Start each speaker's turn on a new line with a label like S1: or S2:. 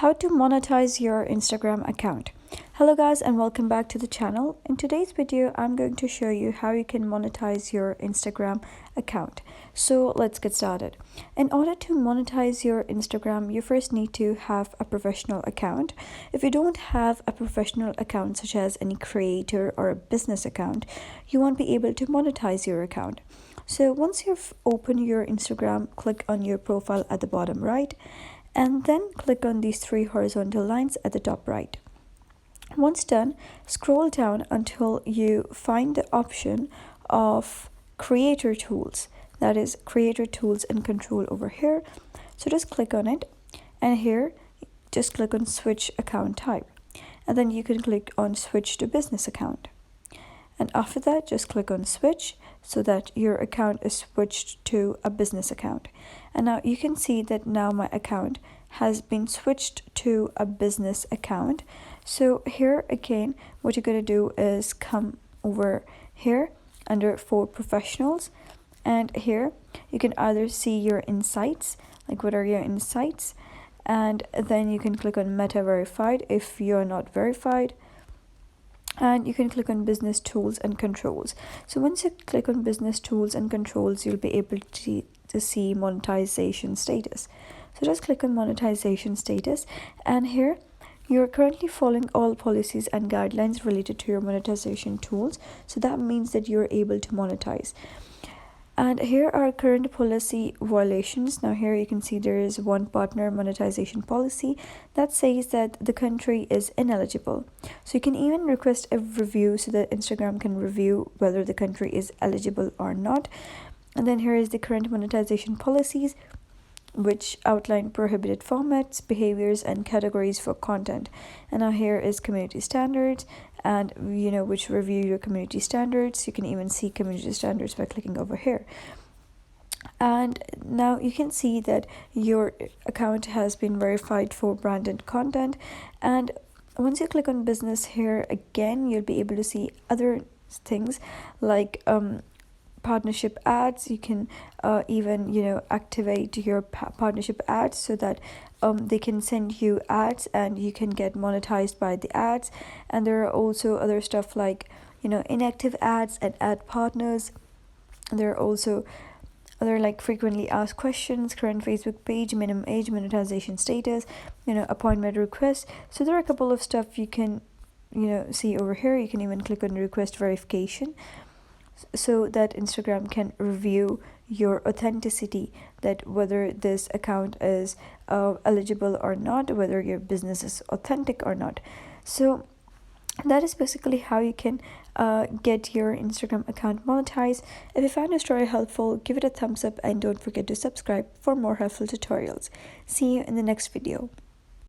S1: How to monetize your Instagram account. Hello guys, and welcome back to the channel. In today's video I'm going to show you how you can monetize your Instagram account. So let's get started. In order to monetize your Instagram, you first need to have a professional account. If you don't have a professional account such as any creator or a business account, you won't be able to monetize your account. So once you've opened your Instagram, click on your profile at the bottom right, and then click on these three horizontal lines at the top right. Once done, scroll down until you find the option of creator tools, that is creator tools and control over here. So just click on it, and here just click on switch account type, and then you can click on switch to business account, and after that just click on switch so that your account is switched to a business account. And now you can see that now my account has been switched to a business account. So here again, what you're going to do is come over here under for professionals, and here you can either see your insights, like what are your insights, and then you can click on meta verified if you're not verified, and you can click on business tools and controls. So once you click on business tools and controls, you'll be able to see monetization status. So just click on monetization status, and here you're currently following all policies and guidelines related to your monetization tools. So that means that you're able to monetize. And here are current policy violations. Now here you can see there is one partner monetization policy that says that the country is ineligible. So you can even request a review so that Instagram can review whether the country is eligible or not. And then here is the current monetization policies, which outline prohibited formats, behaviors, and categories for content. And now here is community standards, and which review your community standards. You can even see community standards by clicking over here. And now you can see that your account has been verified for branded content. And once you click on business here again, you'll be able to see other things like partnership ads. You can even activate your partnership ads so that they can send you ads and you can get monetized by the ads. And there are also other stuff like inactive ads and ad partners. There are also other like frequently asked questions, current Facebook page, minimum age, monetization status, appointment request. So there are a couple of stuff you can see over here. You can even click on request verification so that Instagram can review your authenticity, that whether this account is eligible or not, whether your business is authentic or not. So that is basically how you can get your Instagram account monetized. If you found this story helpful, give it a thumbs up and don't forget to subscribe for more helpful tutorials. See you in the next video.